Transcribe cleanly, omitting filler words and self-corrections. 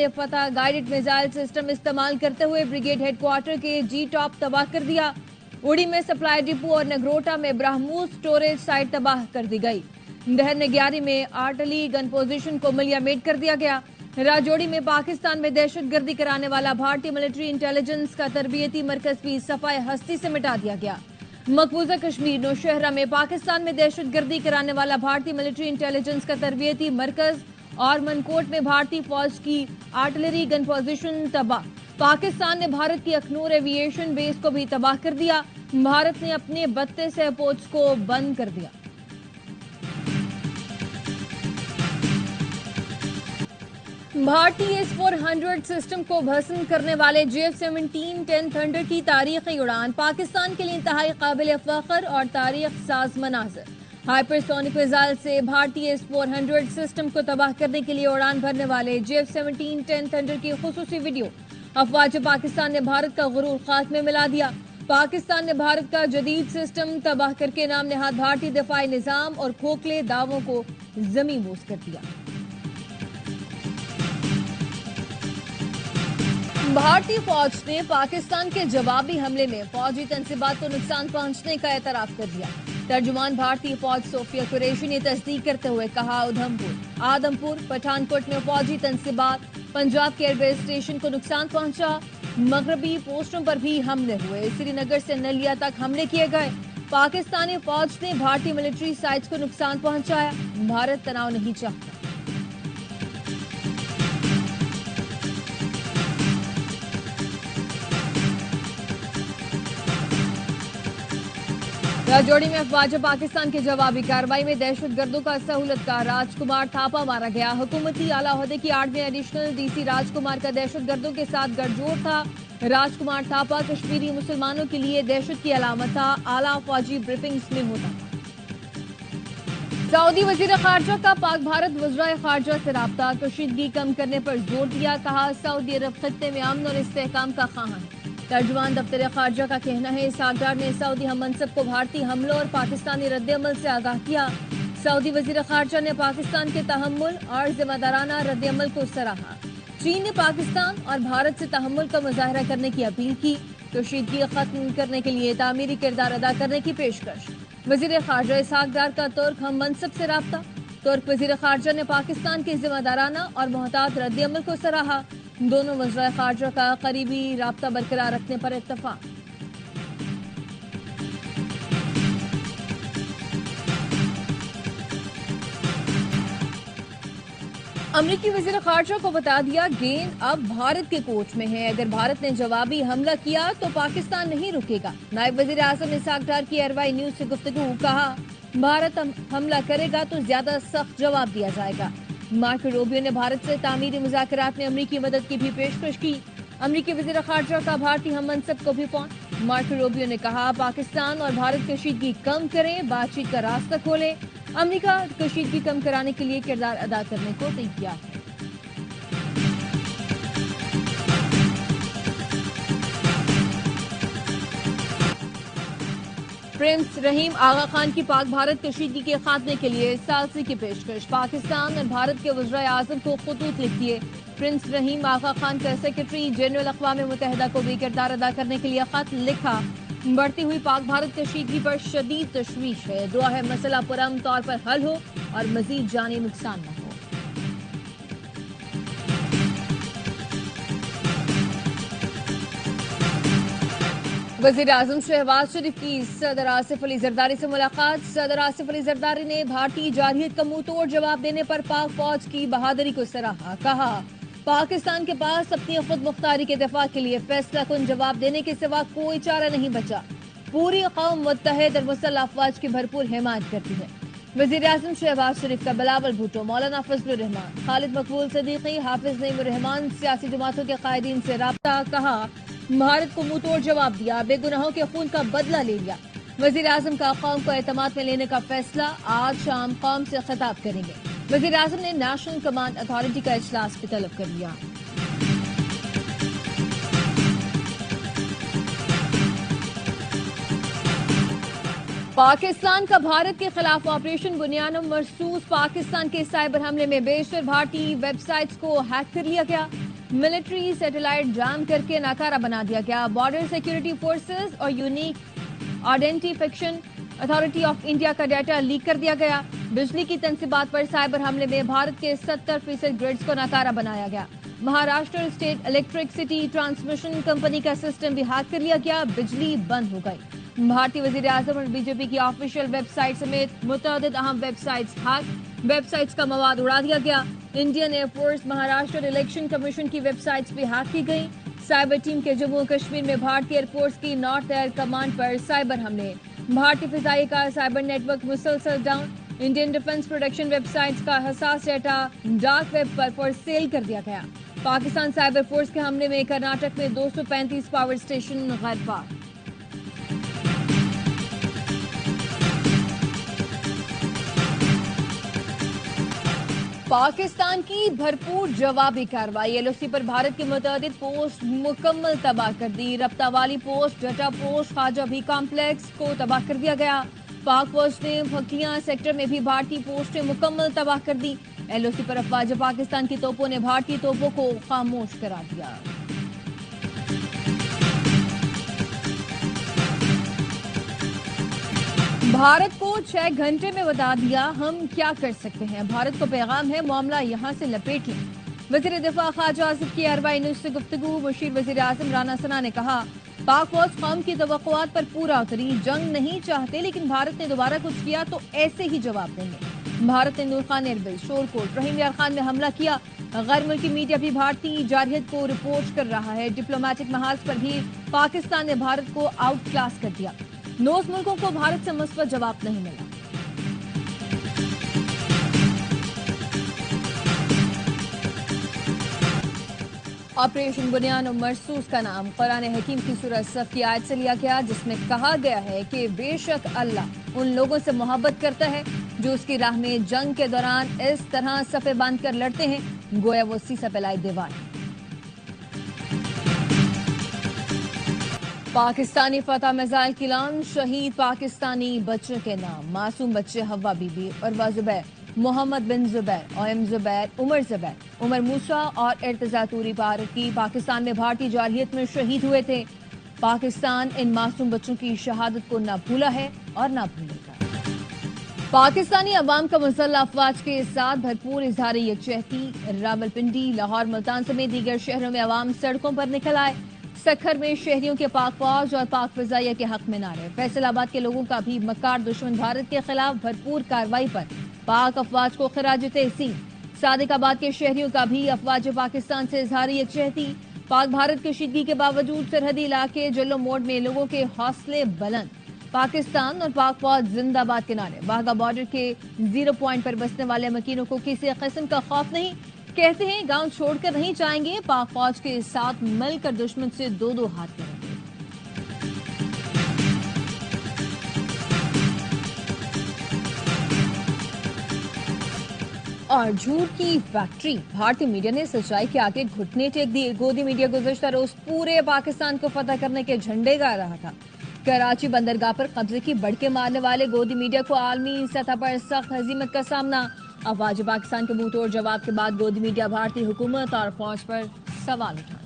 نے فتح guided missile system استعمال کرتے ہوئے بریگیڈ ہیڈ کوارٹر کے جی ٹاپ تباہ کر دیا۔ اڑی میں سپلائی ڈپو اور نگروٹا میں برہموس سٹوریج سائٹ تباہ کر دی گئی۔ دہر نگیاری میں آرٹلی گن پوزیشن کو ملیا میٹ کر دیا گیا۔ راجوڑی میں پاکستان میں دہشت گردی کرانے والا بھارتی ملٹری انٹیلیجنس کا تربیتی مرکز بھی صفائے ہستی سے مٹا دیا گیا۔ مقبوضہ کشمیر نوشہرہ میں پاکستان میں دہشت گردی کرانے والا بھارتی ملٹری انٹیلیجنس کا تربیتی مرکز اور منکوٹ میں بھارتی فوج کی آرٹلری گن پوزیشن تباہ۔ پاکستان نے بھارت کی اخنور ایوی ایشن بیس کو بھی تباہ کر دیا۔ بھارت نے اپنے 32 ایئرپورٹس کو بند کر دیا۔ بھارتی S-400 سسٹم کو بھسم کرنے والے JF-17-10 تھنڈر کی تاریخی اڑان پاکستان کے لیے انتہائی قابل فخر اور تاریخ ساز مناظر۔ ہائپر سونک میزائل سے بھارتی S-400 سسٹم کو تباہ کرنے کے لیے اڑان بھرنے والے JF-17-10 تھنڈر کی خصوصی ویڈیو۔ افواج پاکستان نے بھارت کا غرور خاک میں ملا دیا۔ پاکستان نے بھارت کا جدید سسٹم تباہ کر کے نام نہاد بھارتی دفاعی نظام اور کھوکھلے دعووں کو زمین بوس کر دیا۔ بھارتی فوج نے پاکستان کے جوابی حملے میں فوجی تنصیبات کو نقصان پہنچنے کا اعتراف کر دیا۔ ترجمان بھارتی فوج صوفیہ قریشی نے تصدیق کرتے ہوئے کہا آدمپور پٹھان کوٹ میں فوجی تنصیبات پنجاب کے ایئر بیس اسٹیشن کو نقصان پہنچا۔ مغربی پوسٹوں پر بھی حملے ہوئے۔ سری نگر سے نلیا تک حملے کیے گئے۔ پاکستانی فوج نے بھارتی ملٹری سائٹس کو نقصان پہنچایا۔ بھارت تناؤ نہیں چاہتا۔ راجوڑی میں افواج پاکستان کی جوابی کارروائی میں دہشت گردوں کا سہولت کار راج کمار تھاپا مارا گیا۔ حکومتی اعلیٰ عہدے کی آڑ میں ایڈیشنل DC راج کمار کا دہشت گردوں کے ساتھ گٹھ جوڑ تھا۔ راج کمار تھاپا کشمیری مسلمانوں کے لیے دہشت کی علامت تھا۔ اعلیٰ فوجی بریفنگز میں ہوتا تھا۔ سعودی وزیر خارجہ کا پاک بھارت وزرائے خارجہ سے رابطہ، کشیدگی کم کرنے پر زور دیا۔ کہا سعودی عرب خطے میں امن اور استحکام کا خواہاں ہے۔ ترجمان دفتر خارجہ کا کہنا ہے اسحاق ڈار نے سعودی ہم منصب کو بھارتی حملوں اور پاکستانی رد عمل سے آگاہ کیا۔ سعودی وزیر خارجہ نے پاکستان کے تحمل اور ذمہ دارانہ رد عمل کو سراہا۔ چین نے پاکستان اور بھارت سے تحمل کا مظاہرہ کرنے کی اپیل کی۔ کشیدگی ختم کرنے کے لیے تعمیری کردار ادا کرنے کی پیشکش۔ وزیر خارجہ اسحاق ڈار کا ترک ہم منصب سے رابطہ۔ ترک وزیر خارجہ نے پاکستان کے ذمہ دارانہ اور محتاط رد عمل کو سراہا۔ دونوں وزرائے خارجہ کا قریبی رابطہ برقرار رکھنے پر اتفاق۔ امریکی وزیر خارجہ کو بتا دیا گیند اب بھارت کے کوچ میں ہے۔ اگر بھارت نے جوابی حملہ کیا تو پاکستان نہیں رکے گا۔ نائب وزیر اعظم اسحاق ڈار کی ایئر نیوز سے گفتگو۔ کہا بھارت حملہ کرے گا تو زیادہ سخت جواب دیا جائے گا۔ مارکو روبیو نے بھارت سے تعمیری مذاکرات میں امریکی مدد کی بھی پیشکش کی۔ امریکی وزیر خارجہ کا بھارتی ہم منصب کو بھی فون۔ مارکو روبیو نے کہا پاکستان اور بھارت کشیدگی کم کریں، بات چیت کا راستہ کھولیں۔ امریکہ کشیدگی کم کرانے کے لیے کردار ادا کرنے کو تیار ہے۔ پرنس رحیم آغا خان کی پاک بھارت کشیدگی کے خاتمے کے لیے ثالثی کی پیشکش۔ پاکستان اور بھارت کے وزرائے اعظم کو خطوط لکھ دیے۔ پرنس رحیم آغا خان کا سیکرٹری جنرل اقوام متحدہ کو بھی کردار ادا کرنے کے لیے خط لکھا۔ بڑھتی ہوئی پاک بھارت کشیدگی پر شدید تشویش ہے۔ دعا ہے مسئلہ پرامن طور پر حل ہو اور مزید جانی نقصان نہ ہو۔ وزیر اعظم شہباز شریف کی صدر آصف علی زرداری سے ملاقات۔ صدر آصف علی زرداری نے بھارتی جارحیت کا منہ توڑ جواب دینے پر پاک فوج کی بہادری کو سراہا۔ کہا پاکستان کے پاس اپنی خود مختاری کے دفاع کے لیے فیصلہ کن جواب دینے کے سوا کوئی چارہ نہیں بچا۔ پوری قوم متحد اور مسلح افواج کی بھرپور حمایت کرتی ہے۔ وزیر اعظم شہباز شریف کا بلاول بھٹو، مولانا فضل الرحمان، خالد مقبول صدیقی، حافظ نعیم الرحمان سیاسی جماعتوں کے قائدین سے رابطہ۔ کہا بھارت کو منہ توڑ جواب دیا، بے گناہوں کے خون کا بدلہ لے لیا۔ وزیر اعظم کا قوم کو اعتماد میں لینے کا فیصلہ، آج شام قوم سے خطاب کریں گے۔ وزیر اعظم نے نیشنل کمانڈ اتھارٹی کا اجلاس بھی طلب کر لیا۔ پاکستان کا بھارت کے خلاف آپریشن بنیانم مرصوص پاکستان کے سائبر حملے میں بیشتر بھارتی ویب سائٹس کو ہیک کر لیا گیا۔ ملٹری سیٹلائٹ جام کر کے ناکارہ بنا دیا گیا. بارڈر سیکورٹی فورسز اور unique identification authority of India کا ڈیٹا لیک کر دیا گیا. بجلی کی تنصیبات پر سائبر حملے میں بھارت کے 70% گریڈز کو ناکارہ بنایا گیا. Maharashtra state electricity transmission company کا سسٹم بھی ہیک کر لیا گیا. بجلی بند ہو گئی. بھارتی وزیر اعظم اور بی جے پی کی آفیشیل ویب سائٹ سمیت متعدد اہم web sites hack. Web sites کا مواد اڑا دیا گیا. Indian air force Maharashtra election commission کی ویب سائٹس بھی ہیک کی گئی. سائبر ٹیم کے جموں کشمیر میں بھارتی ایئر فورس کی نارتھ ایئر کمانڈ پر سائبر حملے. بھارتی فضائی کا سائبر نیٹ ورک مسلسل down. Indian defence production web sites کا حساس ڈیٹا ڈارک ویب پر فور سیل کر دیا گیا. پاکستان سائبر فورس کے حملے میں کرناٹک میں 235 پاور اسٹیشن غیر فعال. پاکستان کی بھرپور جوابی کارروائی. ایل او سی پر بھارت کے متعدد پوسٹ مکمل تباہ کر دی. رابطہ والی پوسٹ، ڈیٹا پوسٹ، خواجہ بھی کمپلیکس کو تباہ کر دیا گیا. پاک فوج نے پھکلیاں سیکٹر میں بھی بھارتی پوسٹیں مکمل تباہ کر دی. ایل او سی پر افواج پاکستان کی توپوں نے بھارتی توپوں کو خاموش کرا دیا. بھارت کو 6 گھنٹے میں بتا دیا ہم کیا کر سکتے ہیں. بھارت کو پیغام ہے معاملہ یہاں سے لپیٹ لیں. وزیر دفاع خواجہ آصف کی اربعین نیوز سے گفتگو. مشیر وزیر اعظم رانا ثنا نے کہا پاک فوج قوم کی توقعات پر پورا اتری. جنگ نہیں چاہتے لیکن بھارت نے دوبارہ کچھ کیا تو ایسے ہی جواب دیں گے. بھارت نے نور خان ایئر بیس، شورکوٹ، رحیم یار خان میں حملہ کیا. غیر ملکی میڈیا بھی بھارتی جارحیت کو رپورٹ کر رہا ہے. ڈپلومیٹک محاذ پر بھی پاکستان نے بھارت کو آؤٹ کلاس کر دیا. نوز ملکوں کو بھارت سے مثبت جواب نہیں ملا. آپریشن بنیان و مرصوص کا نام قرآن حکیم کی سورہ صف کی آیت سے لیا گیا، جس میں کہا گیا ہے کہ بے شک اللہ ان لوگوں سے محبت کرتا ہے جو اس کی راہ میں جنگ کے دوران اس طرح صفیں باندھ کر لڑتے ہیں گویا وہ سیسا پلائی دیوار. پاکستانی فتح میزائل کی لانچ. شہید پاکستانی بچوں کے نام معصوم بچے حوا بی بی، عروہ زبیر، محمد بن زبیر، اویم زبیر، عمر زبیر، عمر موسیٰ اور ارتضیٰ توری بھارتی پاکستان میں بھارتی جارحیت میں شہید ہوئے تھے. پاکستان ان معصوم بچوں کی شہادت کو نہ بھولا ہے اور نہ بھولے گا. پاکستانی عوام کا مسلح افواج کے ساتھ بھرپور اظہار یکجہتی. راولپنڈی، لاہور، ملتان سمیت دیگر شہروں میں عوام سڑکوں پر نکل آئے. سکھر میں شہریوں کے پاک فوج اور پاک فضائیہ کے حق میں نعرے. فیصل آباد کے لوگوں کا بھی مکار دشمن بھارت کے خلاف بھرپور کارروائی پر پاک افواج کو خراج تحسین. صادق آباد کے شہریوں کا بھی افواج پاکستان سے اظہار یکجہتی. پاک بھارت کشیدگی کے باوجود سرحدی علاقے جلو موڑ میں لوگوں کے حوصلے بلند. پاکستان اور پاک فوج زندہ باد کے نعرے. واہگہ بارڈر کے 0 پوائنٹ پر بسنے والے مکینوں کو کسی قسم کا خوف نہیں. کہتے ہیں گاؤں چھوڑ کر نہیں جائیں گے. پاک فوج کے ساتھ مل کر دشمن سے دو ہاتھ کریں گے. اور جھوٹ کی فیکٹری. بھارتی میڈیا نے سچائی کے آگے گھٹنے ٹیک دیے. گودی میڈیا گزشتہ روز پورے پاکستان کو فتح کرنے کے جھنڈے گا رہا تھا. کراچی بندرگاہ پر قبضے کی بڑکے مارنے والے گودی میڈیا کو عالمی سطح پر سخت ہزیمت کا سامنا. افواج پاکستان کے منہ توڑ جواب کے بعد گودی میڈیا بھارتی حکومت اور فوج پر سوال اٹھا.